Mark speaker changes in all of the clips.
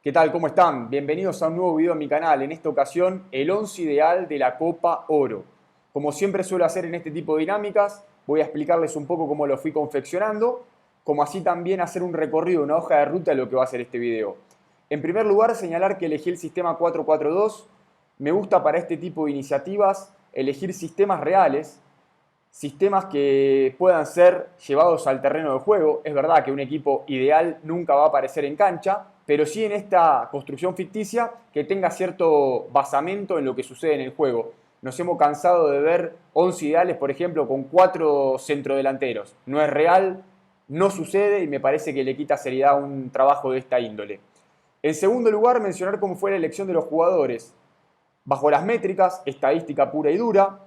Speaker 1: ¿Qué tal? ¿Cómo están? Bienvenidos a un nuevo video en mi canal. En esta ocasión, el 11 ideal de la Copa Oro. Como siempre suelo hacer en este tipo de dinámicas, voy a explicarles un poco cómo lo fui confeccionando, como así también hacer un recorrido, una hoja de ruta de lo que va a ser este video. En primer lugar, señalar que elegí el sistema 4-4-2. Me gusta para este tipo de iniciativas elegir sistemas reales, sistemas que puedan ser llevados al terreno de juego. Es verdad que un equipo ideal nunca va a aparecer en cancha, pero sí en esta construcción ficticia que tenga cierto basamento en lo que sucede en el juego. Nos hemos cansado de ver 11 ideales, por ejemplo, con 4 centrodelanteros. No es real, no sucede y me parece que le quita seriedad a un trabajo de esta índole. En segundo lugar, mencionar cómo fue la elección de los jugadores. Bajo las métricas, estadística pura y dura,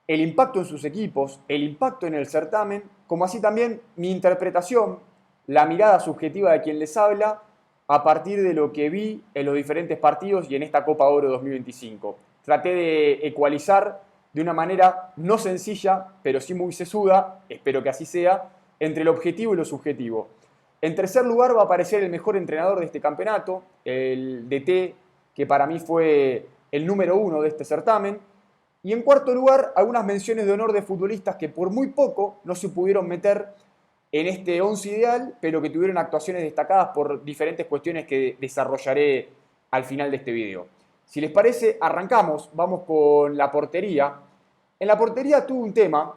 Speaker 1: el impacto en sus equipos, el impacto en el certamen, como así también mi interpretación, la mirada subjetiva de quien les habla, a partir de lo que vi en los diferentes partidos y en esta Copa Oro 2025. Traté de ecualizar de una manera no sencilla, pero sí muy sesuda, espero que así sea, entre el objetivo y lo subjetivo. En tercer lugar va a aparecer el mejor entrenador de este campeonato, el DT, que para mí fue el número 1 de este certamen. Y en cuarto lugar, algunas menciones de honor de futbolistas que por muy poco no se pudieron meter en este 11 ideal, pero que tuvieron actuaciones destacadas por diferentes cuestiones que desarrollaré al final de este video. Si les parece, arrancamos, vamos con la portería. En la portería tuve un tema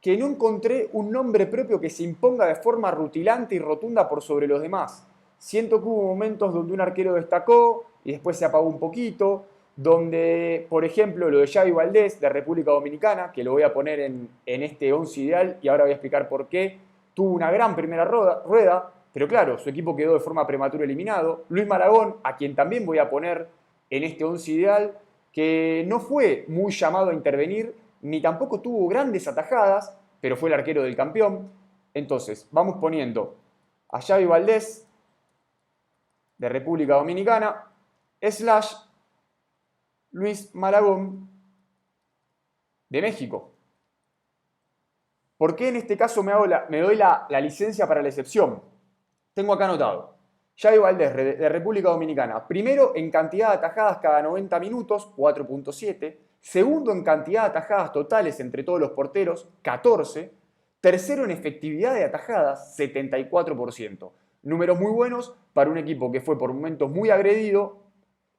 Speaker 1: que no encontré un nombre propio que se imponga de forma rutilante y rotunda por sobre los demás. Siento que hubo momentos donde un arquero destacó y después se apagó un poquito, donde, por ejemplo, lo de Xavi Valdés, de República Dominicana, que lo voy a poner en este 11 ideal y ahora voy a explicar por qué, tuvo una gran primera rueda, pero claro, su equipo quedó de forma prematura eliminado. Luis Malagón, a quien también voy a poner en este 11 ideal, que no fue muy llamado a intervenir, ni tampoco tuvo grandes atajadas, pero fue el arquero del campeón. Entonces, vamos poniendo a Xavi Valdés, de República Dominicana, slash Luis Malagón, de México. ¿Por qué en este caso me doy la licencia para la excepción? Tengo acá anotado. Xavi Valdés, de República Dominicana. Primero en cantidad de atajadas cada 90 minutos, 4.7. Segundo en cantidad de atajadas totales entre todos los porteros, 14. Tercero en efectividad de atajadas, 74%. Números muy buenos para un equipo que fue por momentos muy agredido,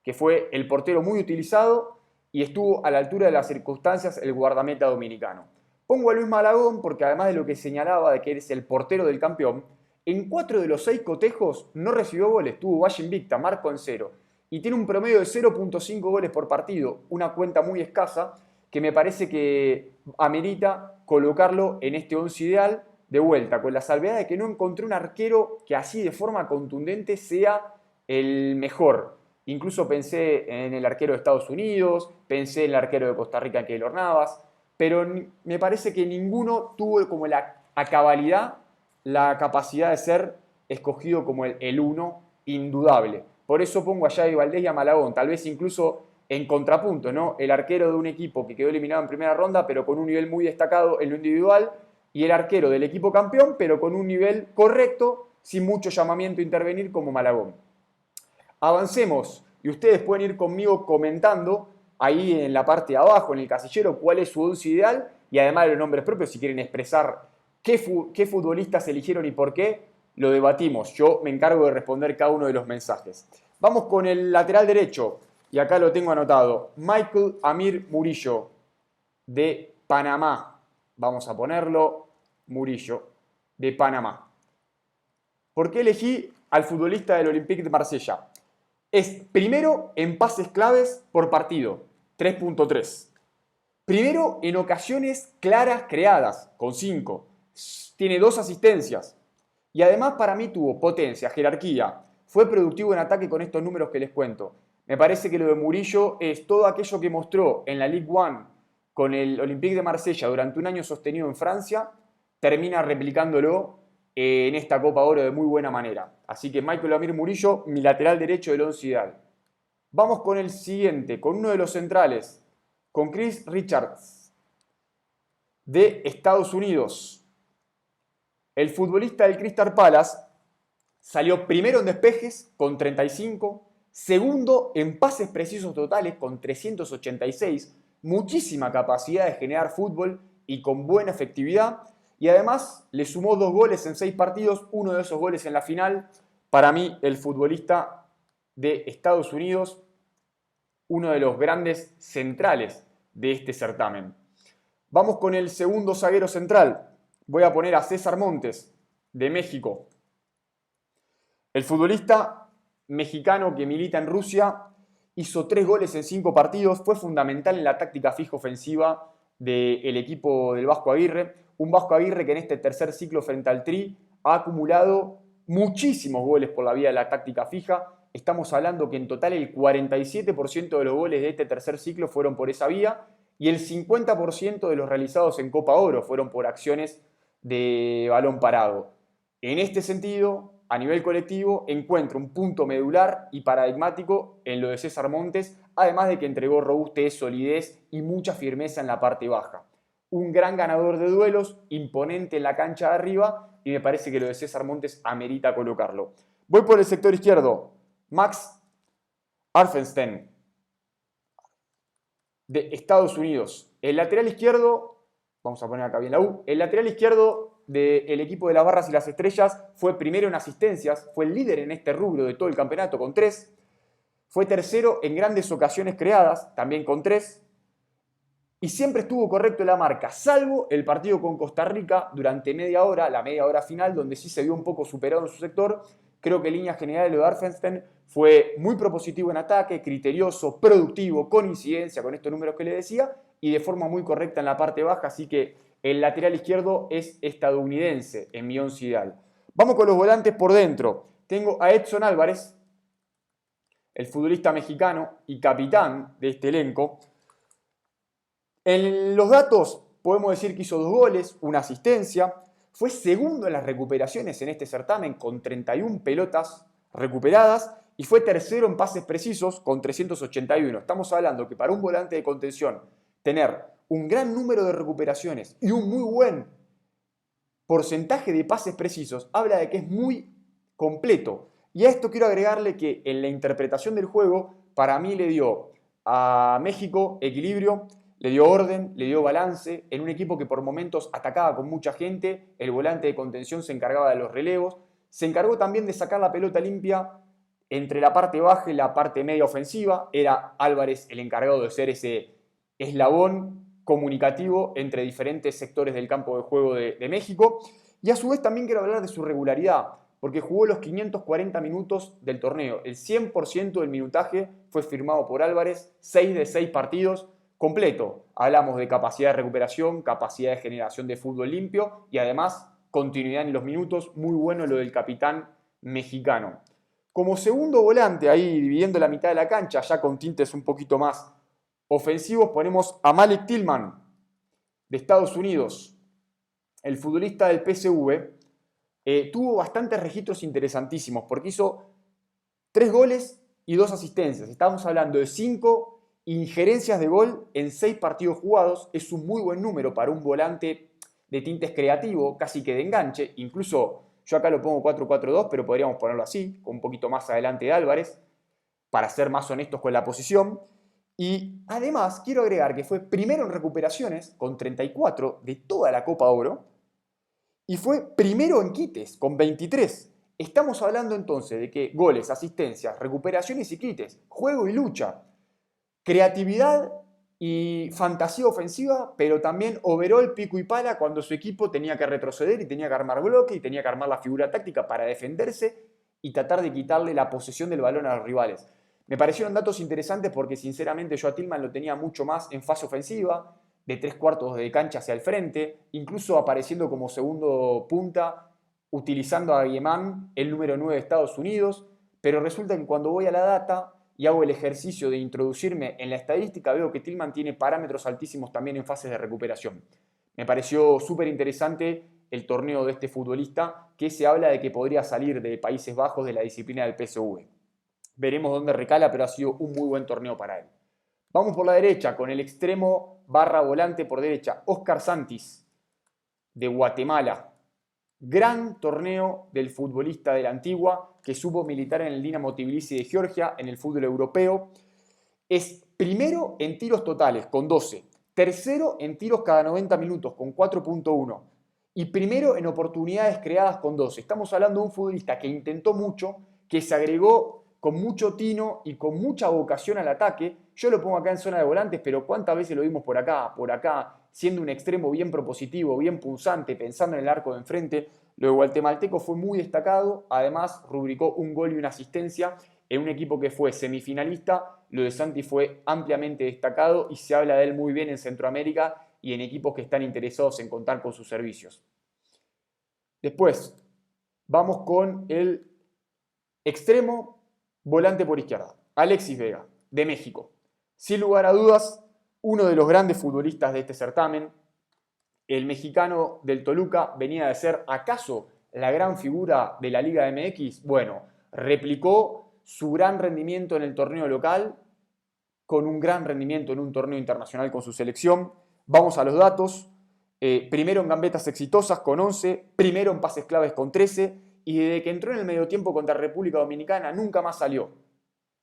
Speaker 1: que fue el portero muy utilizado y estuvo a la altura de las circunstancias el guardameta dominicano. Pongo a Luis Malagón porque además de lo que señalaba de que eres el portero del campeón, en 4 de los 6 cotejos no recibió goles, tuvo valla invicta, marco en 0. Y tiene un promedio de 0.5 goles por partido, una cuenta muy escasa que me parece que amerita colocarlo en este 11 ideal de vuelta, con la salvedad de que no encontré un arquero que así de forma contundente sea el mejor. Incluso pensé en el arquero de Estados Unidos, pensé en el arquero de Costa Rica, Keylor Navas, pero me parece que ninguno tuvo como a cabalidad la capacidad de ser escogido como el uno indudable. Por eso pongo a Xavi Valdés y a Malagón, tal vez incluso en contrapunto, ¿no? El arquero de un equipo que quedó eliminado en primera ronda, pero con un nivel muy destacado en lo individual, y el arquero del equipo campeón, pero con un nivel correcto, sin mucho llamamiento a intervenir como Malagón. Avancemos y ustedes pueden ir conmigo comentando ahí en la parte de abajo, en el casillero, cuál es su 11 ideal y además de los nombres propios, si quieren expresar qué futbolistas eligieron y por qué, lo debatimos. Yo me encargo de responder cada uno de los mensajes. Vamos con el lateral derecho y acá lo tengo anotado. Michael Amir Murillo, de Panamá. Vamos a ponerlo, Murillo, de Panamá. ¿Por qué elegí al futbolista del Olympique de Marsella? Es primero en pases claves por partido, 3.3. Primero en ocasiones claras creadas, con 5. Tiene 2 asistencias. Y además para mí tuvo potencia, jerarquía. Fue productivo en ataque con estos números que les cuento. Me parece que lo de Murillo es todo aquello que mostró en la Ligue 1 con el Olympique de Marsella durante un año sostenido en Francia, termina replicándolo en esta Copa Oro de muy buena manera. Así que Michael Amir Murillo, mi lateral derecho del 11 ideal. Vamos con el siguiente, con uno de los centrales, con Chris Richards, de Estados Unidos. El futbolista del Crystal Palace Salió primero en despejes con 35, segundo en pases precisos totales con 386, muchísima capacidad de generar fútbol y con buena efectividad. Y además le sumó 2 goles en 6 partidos, uno de esos goles en la final. Para mí, el futbolista de Estados Unidos, uno de los grandes centrales de este certamen. Vamos con el segundo zaguero central. Voy a poner a César Montes, de México. El futbolista mexicano que milita en Rusia hizo 3 goles en 5 partidos, fue fundamental en la táctica fija ofensiva del equipo del Vasco Aguirre. Un Vasco Aguirre que en este tercer ciclo frente al Tri ha acumulado muchísimos goles por la vía de la táctica fija. Estamos hablando que en total el 47% de los goles de este tercer ciclo fueron por esa vía y el 50% de los realizados en Copa Oro fueron por acciones de balón parado. En este sentido, a nivel colectivo, encuentro un punto medular y paradigmático en lo de César Montes, además de que entregó robustez, solidez y mucha firmeza en la parte baja. Un gran ganador de duelos, imponente en la cancha de arriba, y me parece que lo de César Montes amerita colocarlo. Voy por el sector izquierdo. Max Arfenstein, de Estados Unidos. El lateral izquierdo, vamos a poner acá bien la U, el lateral izquierdo del equipo de las Barras y las Estrellas fue primero en asistencias, fue el líder en este rubro de todo el campeonato con 3, fue tercero en grandes ocasiones creadas, también con 3, y siempre estuvo correcto en la marca, salvo el partido con Costa Rica durante media hora, la media hora final, donde sí se vio un poco superado en su sector. Creo que en líneas generales lo de Arfenstein fue muy propositivo en ataque, criterioso, productivo, con incidencia con estos números que le decía, y de forma muy correcta en la parte baja, así que el lateral izquierdo es estadounidense en mi once ideal. Vamos con los volantes por dentro. Tengo a Edson Álvarez, el futbolista mexicano y capitán de este elenco. En los datos podemos decir que hizo 2 goles, una asistencia. Fue segundo en las recuperaciones en este certamen con 31 pelotas recuperadas y fue tercero en pases precisos con 381. Estamos hablando que para un volante de contención tener un gran número de recuperaciones y un muy buen porcentaje de pases precisos habla de que es muy completo. Y a esto quiero agregarle que en la interpretación del juego para mí le dio a México equilibrio, le dio orden, le dio balance, en un equipo que por momentos atacaba con mucha gente, el volante de contención se encargaba de los relevos, se encargó también de sacar la pelota limpia entre la parte baja y la parte media ofensiva, era Álvarez el encargado de ser ese eslabón comunicativo entre diferentes sectores del campo de juego de México, y a su vez también quiero hablar de su regularidad, porque jugó los 540 minutos del torneo, el 100% del minutaje fue firmado por Álvarez, 6 de 6 partidos, completo. Hablamos de capacidad de recuperación, capacidad de generación de fútbol limpio y además continuidad en los minutos. Muy bueno lo del capitán mexicano. Como segundo volante, ahí dividiendo la mitad de la cancha, ya con tintes un poquito más ofensivos, ponemos a Malik Tillman, de Estados Unidos. El futbolista del PSV tuvo bastantes registros interesantísimos porque hizo 3 goles y 2 asistencias. Estamos hablando de 5 injerencias de gol en 6 partidos jugados. Es un muy buen número para un volante de tintes creativo, casi que de enganche. Incluso yo acá lo pongo 4-4-2, pero podríamos ponerlo así, con un poquito más adelante de Álvarez, para ser más honestos con la posición. Y además quiero agregar que fue primero en recuperaciones, con 34 de toda la Copa Oro, y fue primero en quites, con 23. Estamos hablando entonces de que goles, asistencias, recuperaciones y quites, juego y lucha, creatividad y fantasía ofensiva, pero también overall pico y pala cuando su equipo tenía que retroceder y tenía que armar bloque y tenía que armar la figura táctica para defenderse y tratar de quitarle la posesión del balón a los rivales. Me parecieron datos interesantes porque sinceramente yo a Tillman lo tenía mucho más en fase ofensiva, de 3/4 de cancha hacia el frente, incluso apareciendo como segundo punta, utilizando a Guimán, el número 9 de Estados Unidos, pero resulta que cuando voy a la data y hago el ejercicio de introducirme en la estadística, veo que Tillman tiene parámetros altísimos también en fases de recuperación. Me pareció súper interesante el torneo de este futbolista, que se habla de que podría salir de Países Bajos de la disciplina del PSV. Veremos dónde recala, pero ha sido un muy buen torneo para él. Vamos por la derecha con el extremo barra volante por derecha, Oscar Santis, de Guatemala. Gran torneo del futbolista de la Antigua que supo militar en el Dinamo Tbilisi de Georgia en el fútbol europeo. Es primero en tiros totales con 12, tercero en tiros cada 90 minutos con 4.1 y primero en oportunidades creadas con 12. Estamos hablando de un futbolista que intentó mucho, que se agregó con mucho tino y con mucha vocación al ataque. Yo lo pongo acá en zona de volantes, pero ¿cuántas veces lo vimos por acá, siendo un extremo bien propositivo, bien punzante, pensando en el arco de enfrente? Lo de guatemalteco fue muy destacado, además rubricó un gol y una asistencia en un equipo que fue semifinalista. Lo de Santi fue ampliamente destacado y se habla de él muy bien en Centroamérica y en equipos que están interesados en contar con sus servicios. Después, vamos con el extremo volante por izquierda, Alexis Vega, de México. Sin lugar a dudas, uno de los grandes futbolistas de este certamen. El mexicano del Toluca venía de ser, ¿acaso, la gran figura de la Liga MX? Bueno, replicó su gran rendimiento en el torneo local con un gran rendimiento en un torneo internacional con su selección. Vamos a los datos. Primero en gambetas exitosas con 11, primero en pases claves con 13, y desde que entró en el medio tiempo contra República Dominicana nunca más salió.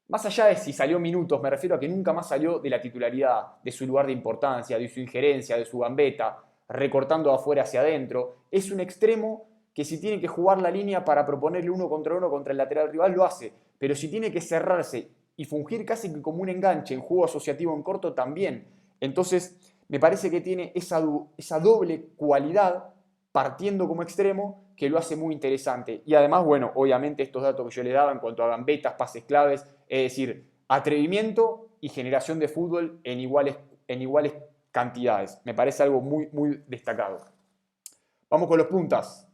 Speaker 1: Más allá de si salió minutos, me refiero a que nunca más salió de la titularidad, de su lugar de importancia, de su injerencia, de su gambeta, recortando de afuera hacia adentro. Es un extremo que si tiene que jugar la línea para proponerle uno contra el lateral rival, lo hace. Pero si tiene que cerrarse y fungir casi que como un enganche en juego asociativo en corto, también. Entonces, me parece que tiene esa doble cualidad partiendo como extremo que lo hace muy interesante. Y además, bueno, obviamente estos datos que yo le daba en cuanto a gambetas, pases claves, es decir, atrevimiento y generación de fútbol en iguales cantidades. Me parece algo muy, muy destacado. Vamos con los puntas.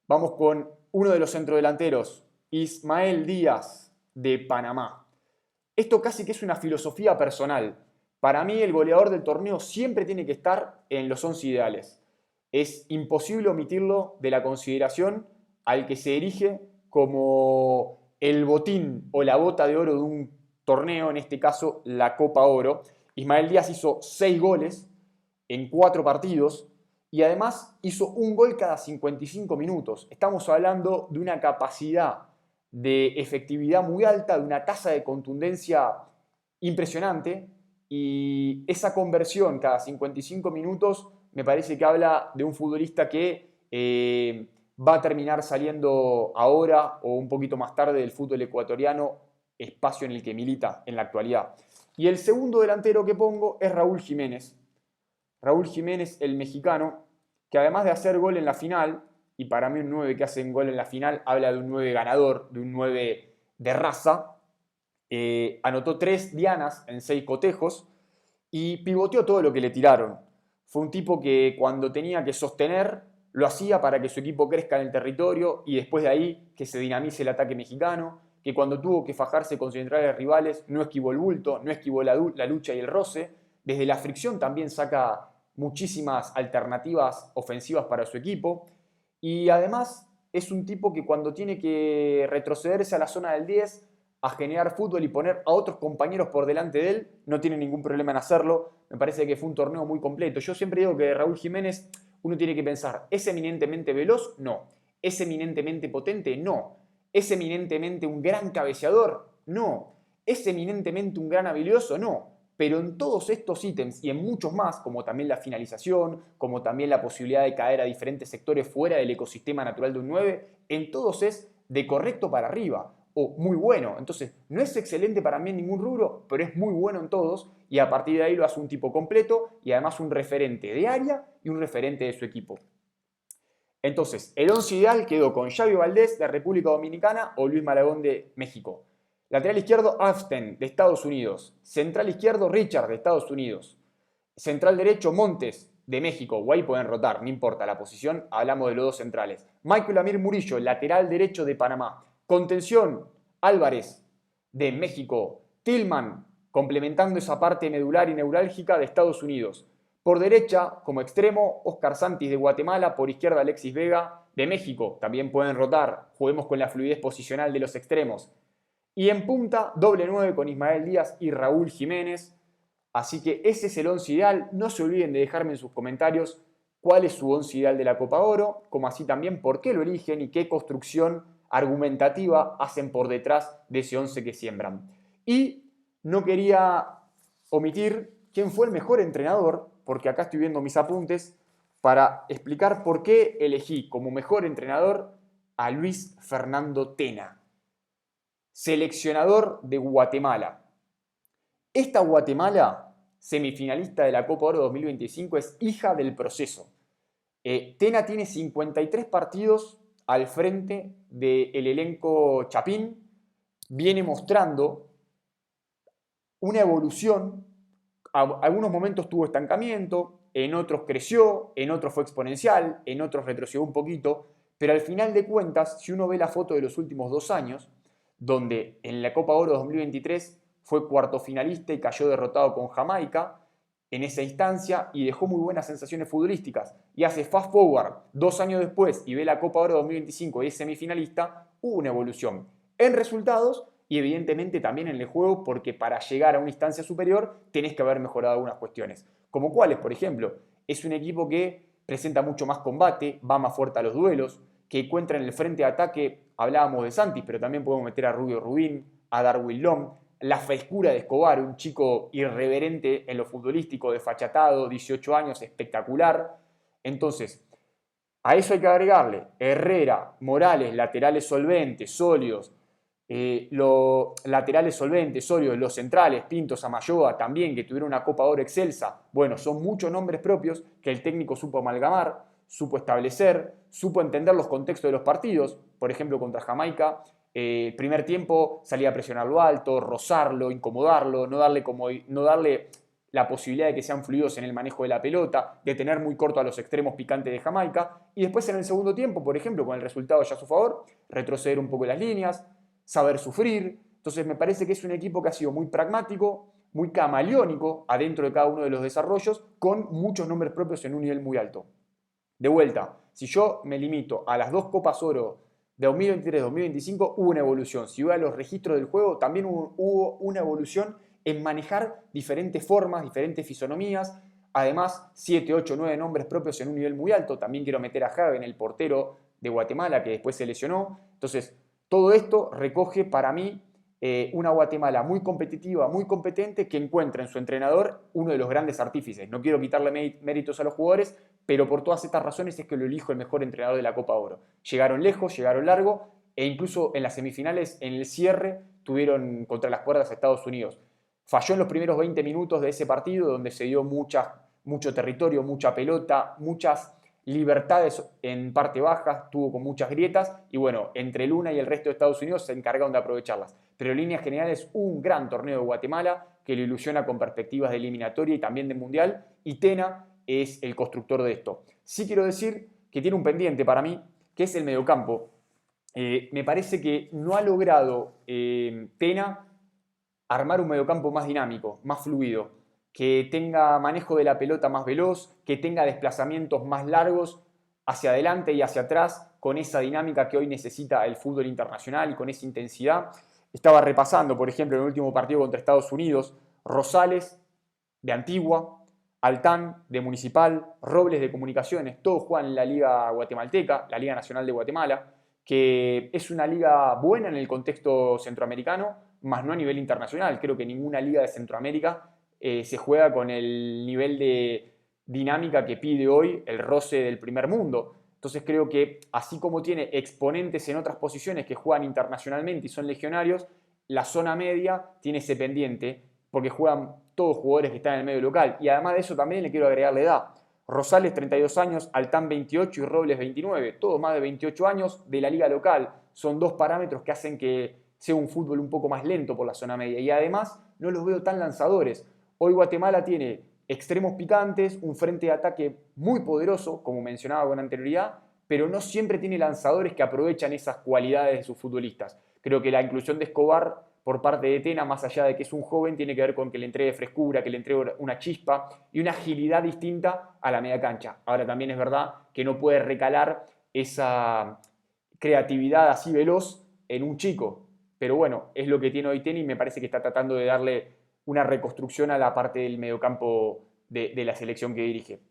Speaker 1: Vamos con uno de los centrodelanteros, Ismael Díaz, de Panamá. Esto casi que es una filosofía personal. Para mí el goleador del torneo siempre tiene que estar en los 11 ideales. Es imposible omitirlo de la consideración al que se erige como el botín o la bota de oro de un torneo, en este caso la Copa Oro. Ismael Díaz hizo 6 goles en 4 partidos y además hizo un gol cada 55 minutos. Estamos hablando de una capacidad de efectividad muy alta, de una tasa de contundencia impresionante, y esa conversión cada 55 minutos me parece que habla de un futbolista que va a terminar saliendo ahora o un poquito más tarde del fútbol ecuatoriano, espacio en el que milita en la actualidad. Y el segundo delantero que pongo es Raúl Jiménez. Raúl Jiménez, el mexicano, que además de hacer gol en la final, y para mí un 9 que hace un gol en la final habla de un 9 ganador, de un 9 de raza, anotó 3 dianas en 6 cotejos y pivoteó todo lo que le tiraron. Fue un tipo que cuando tenía que sostener, lo hacía para que su equipo crezca en el territorio y después de ahí que se dinamice el ataque mexicano, que cuando tuvo que fajarse con centrales rivales no esquivó el bulto, no esquivó la lucha y el roce. Desde la fricción también saca muchísimas alternativas ofensivas para su equipo. Y además es un tipo que cuando tiene que retrocederse a la zona del 10 a generar fútbol y poner a otros compañeros por delante de él, no tiene ningún problema en hacerlo. Me parece que fue un torneo muy completo. Yo siempre digo que Raúl Jiménez, uno tiene que pensar, ¿es eminentemente veloz? No. ¿Es eminentemente potente? No. ¿Es eminentemente un gran cabeceador? No. ¿Es eminentemente un gran habilidoso? No. Pero en todos estos ítems y en muchos más, como también la finalización, como también la posibilidad de caer a diferentes sectores fuera del ecosistema natural de un 9, en todos es de correcto para arriba o muy bueno. Entonces, no es excelente para mí en ningún rubro, pero es muy bueno en todos y a partir de ahí lo hace un tipo completo y además un referente de área y un referente de su equipo. Entonces, el 11 ideal quedó con Xavi Valdés de República Dominicana o Luis Malagón de México. Lateral izquierdo, Aften de Estados Unidos. Central izquierdo, Richard de Estados Unidos. Central derecho, Montes de México. O ahí pueden rotar, no importa la posición, hablamos de los dos centrales. Michael Amir Murillo, lateral derecho de Panamá. Contención, Álvarez de México. Tillman, complementando esa parte medular y neurálgica de Estados Unidos. Por derecha, como extremo, Oscar Santis de Guatemala. Por izquierda, Alexis Vega de México. También pueden rotar. Juguemos con la fluidez posicional de los extremos. Y en punta, doble 9 con Ismael Díaz y Raúl Jiménez. Así que ese es el 11 ideal. No se olviden de dejarme en sus comentarios cuál es su once ideal de la Copa Oro, como así también por qué lo eligen y qué construcción argumentativa hacen por detrás de ese once que siembran. Y no quería omitir quién fue el mejor entrenador, porque acá estoy viendo mis apuntes, para explicar por qué elegí como mejor entrenador a Luis Fernando Tena, seleccionador de Guatemala. Esta Guatemala, semifinalista de la Copa Oro 2025, es hija del proceso. Tena tiene 53 partidos al frente del elenco Chapín, viene mostrando una evolución. Algunos momentos tuvo estancamiento, en otros creció, en otros fue exponencial, en otros retrocedió un poquito, pero al final de cuentas, si uno ve la foto de los últimos 2 años, donde en la Copa Oro 2023 fue cuarto finalista y cayó derrotado con Jamaica en esa instancia y dejó muy buenas sensaciones futbolísticas, y hace fast forward 2 años después y ve la Copa Oro 2025 y es semifinalista, hubo una evolución en resultados y evidentemente también en el juego, porque para llegar a una instancia superior tenés que haber mejorado algunas cuestiones. Como cuáles, por ejemplo, es un equipo que presenta mucho más combate, va más fuerte a los duelos, que encuentra en el frente de ataque, hablábamos de Santis, pero también podemos meter a Rubio Rubín, a Darwin Lom, la frescura de Escobar, un chico irreverente en lo futbolístico, desfachatado, 18 años, espectacular. Entonces, a eso hay que agregarle Herrera, Morales, laterales solventes, sólidos, los laterales solventes, sólidos, los centrales, Pinto, Samayoa, también, que tuvieron una Copa Oro excelsa. Bueno, son muchos nombres propios que el técnico supo amalgamar, supo establecer, supo entender los contextos de los partidos. Por ejemplo, contra Jamaica, el primer tiempo salía a presionarlo alto, rozarlo, incomodarlo, no darle la posibilidad de que sean fluidos en el manejo de la pelota, de tener muy corto a los extremos picantes de Jamaica, y después en el segundo tiempo, por ejemplo, con el resultado ya a su favor, retroceder un poco las líneas, saber sufrir. Entonces me parece que es un equipo que ha sido muy pragmático, muy camaleónico adentro de cada uno de los desarrollos, con muchos nombres propios en un nivel muy alto. De vuelta, si yo me limito a las dos Copas Oro de 2023-2025, hubo una evolución. Si voy a los registros del juego, también hubo una evolución en manejar diferentes formas, diferentes fisonomías. Además, 7, 8, 9 nombres propios en un nivel muy alto. También quiero meter a Hagen, el portero de Guatemala, que después se lesionó. Entonces, todo esto recoge para mí una Guatemala muy competitiva, muy competente, que encuentra en su entrenador uno de los grandes artífices. No quiero quitarle méritos a los jugadores, pero por todas estas razones es que lo elijo el mejor entrenador de la Copa Oro. Llegaron lejos, llegaron largo, e incluso en las semifinales, en el cierre, tuvieron contra las cuerdas a Estados Unidos. Falló en los primeros 20 minutos de ese partido, donde se dio mucho territorio, mucha pelota, muchas libertades en parte baja, tuvo con muchas grietas, y bueno, entre Luna y el resto de Estados Unidos se encargaron de aprovecharlas. Pero en líneas generales, un gran torneo de Guatemala que lo ilusiona con perspectivas de eliminatoria y también de mundial, y Tena es el constructor de esto. Sí quiero decir que tiene un pendiente para mí, que es el mediocampo. Me parece que no ha logrado Tena armar un mediocampo más dinámico, más fluido, que tenga manejo de la pelota más veloz, que tenga desplazamientos más largos hacia adelante y hacia atrás, con esa dinámica que hoy necesita el fútbol internacional y con esa intensidad. Estaba repasando, por ejemplo, en el último partido contra Estados Unidos, Rosales de Antigua, Altán de Municipal, Robles de Comunicaciones, todos juegan en la Liga Guatemalteca, la Liga Nacional de Guatemala, que es una liga buena en el contexto centroamericano, más no a nivel internacional. Creo que ninguna liga de Centroamérica se juega con el nivel de dinámica que pide hoy el roce del primer mundo. Entonces creo que así como tiene exponentes en otras posiciones que juegan internacionalmente y son legionarios, la zona media tiene ese pendiente porque juegan todos jugadores que están en el medio local. Y además de eso también le quiero agregar la edad. Rosales 32 años, Altán 28 y Robles 29, todos más de 28 años de la liga local. Son dos parámetros que hacen que sea un fútbol un poco más lento por la zona media. Y además no los veo tan lanzadores. Hoy Guatemala tiene extremos picantes, un frente de ataque muy poderoso, como mencionaba con anterioridad, pero no siempre tiene lanzadores que aprovechan esas cualidades de sus futbolistas. Creo que la inclusión de Escobar por parte de Tena, más allá de que es un joven, tiene que ver con que le entregue frescura, que le entregue una chispa y una agilidad distinta a la media cancha. Ahora también es verdad que no puede recalar esa creatividad así veloz en un chico, pero bueno, es lo que tiene hoy Tena y me parece que está tratando de darle una reconstrucción a la parte del mediocampo de la selección que dirige.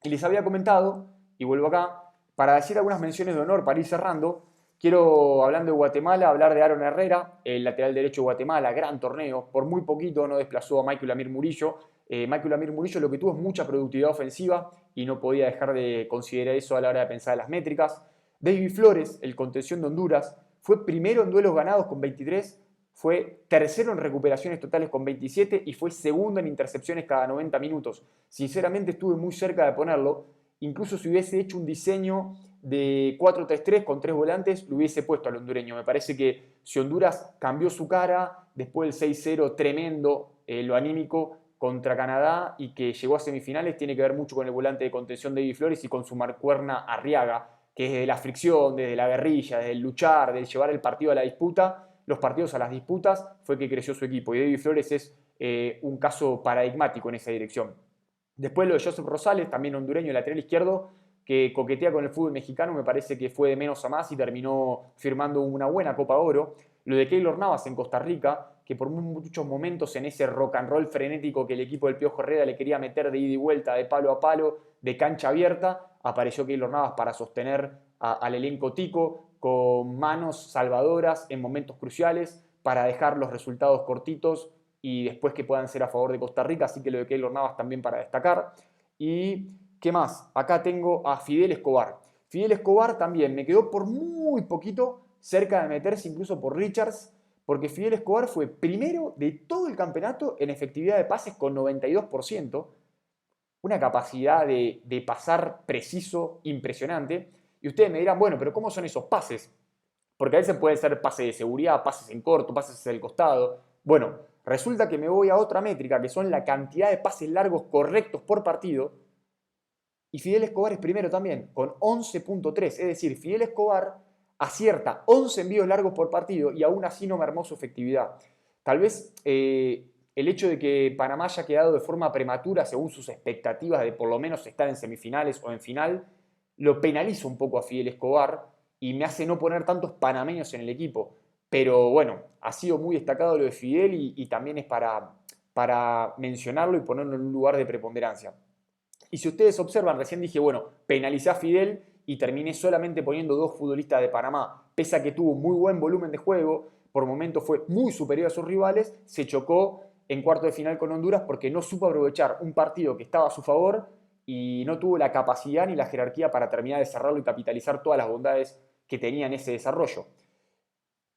Speaker 1: Y les había comentado, y vuelvo acá, para decir algunas menciones de honor, para ir cerrando, quiero, hablando de Guatemala, hablar de Aaron Herrera, el lateral derecho de Guatemala, gran torneo, por muy poquito no desplazó a Michael Amir Murillo. Michael Amir Murillo lo que tuvo es mucha productividad ofensiva y no podía dejar de considerar eso a la hora de pensar en las métricas. David Flores, el contención de Honduras, fue primero en duelos ganados con 23, fue tercero en recuperaciones totales con 27 y fue segundo en intercepciones cada 90 minutos. Sinceramente estuve muy cerca de ponerlo, incluso si hubiese hecho un diseño de 4-3-3 con 3 volantes, lo hubiese puesto al hondureño. Me parece que si Honduras cambió su cara después del 6-0 tremendo, lo anímico contra Canadá y que llegó a semifinales, tiene que ver mucho con el volante de contención de David Flores y con su marcuerna Arriaga, que desde la fricción, desde la guerrilla, desde el luchar, del llevar el partido a la disputa, los partidos a las disputas, fue que creció su equipo. Y David Flores es un caso paradigmático en esa dirección. Después lo de Joseph Rosales, también hondureño, lateral izquierdo, que coquetea con el fútbol mexicano, me parece que fue de menos a más y terminó firmando una buena Copa Oro. Lo de Keylor Navas en Costa Rica, que por muchos momentos en ese rock and roll frenético que el equipo del Piojo Herrera le quería meter de ida y vuelta, de palo a palo, de cancha abierta, apareció Keylor Navas para sostener al elenco tico con manos salvadoras en momentos cruciales para dejar los resultados cortitos y después que puedan ser a favor de Costa Rica, así que lo de Keylor Navas también para destacar. ¿Y qué más? Acá tengo a Fidel Escobar. Fidel Escobar también me quedó por muy poquito cerca de meterse incluso por Richards, porque Fidel Escobar fue primero de todo el campeonato en efectividad de pases con 92%, una capacidad de pasar preciso impresionante. Y ustedes me dirán, bueno, pero ¿cómo son esos pases? Porque a veces pueden ser pases de seguridad, pases en corto, pases hacia el costado. Bueno, resulta que me voy a otra métrica, que son la cantidad de pases largos correctos por partido. Y Fidel Escobar es primero también, con 11.3. Es decir, Fidel Escobar acierta 11 envíos largos por partido y aún así no mermó su efectividad. Tal vez el hecho de que Panamá haya quedado de forma prematura según sus expectativas de por lo menos estar en semifinales o en final, lo penaliza un poco a Fidel Escobar y me hace no poner tantos panameños en el equipo. Pero bueno, ha sido muy destacado lo de Fidel y también es para mencionarlo y ponerlo en un lugar de preponderancia. Y si ustedes observan, recién dije, bueno, penalicé a Fidel y terminé solamente poniendo 2 futbolistas de Panamá. Pese a que tuvo muy buen volumen de juego, por momentos fue muy superior a sus rivales, se chocó en cuarto de final con Honduras porque no supo aprovechar un partido que estaba a su favor y no tuvo la capacidad ni la jerarquía para terminar de cerrarlo y capitalizar todas las bondades que tenía en ese desarrollo.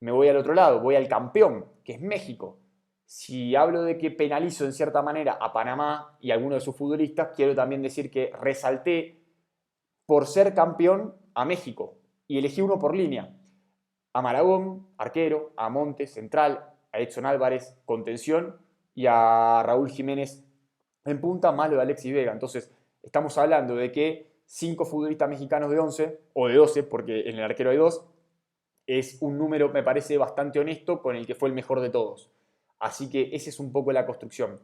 Speaker 1: Me voy al otro lado, voy al campeón, que es México. Si hablo de que penalizo en cierta manera a Panamá y a algunos de sus futbolistas, quiero también decir que resalté por ser campeón a México y elegí uno por línea. A Maragón, arquero, a Montes, central, a Edson Álvarez, contención y a Raúl Jiménez en punta, más lo de Alexis Vega. Entonces, estamos hablando de que 5 futbolistas mexicanos de 11 o de 12, porque en el arquero hay 2, es un número, me parece, bastante honesto con el que fue el mejor de todos. Así que esa es un poco la construcción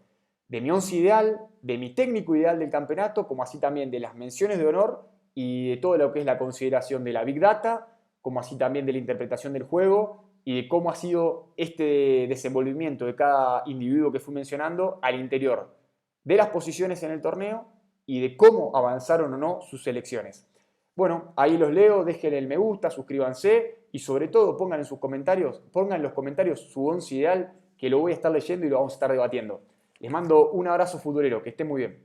Speaker 1: de mi once ideal, de mi técnico ideal del campeonato, como así también de las menciones de honor y de todo lo que es la consideración de la Big Data, como así también de la interpretación del juego y de cómo ha sido este desenvolvimiento de cada individuo que fui mencionando al interior de las posiciones en el torneo y de cómo avanzaron o no sus selecciones. Bueno, ahí los leo, dejen el me gusta, suscríbanse y sobre todo pongan en los comentarios su once ideal que lo voy a estar leyendo y lo vamos a estar debatiendo. Les mando un abrazo futbolero, que estén muy bien.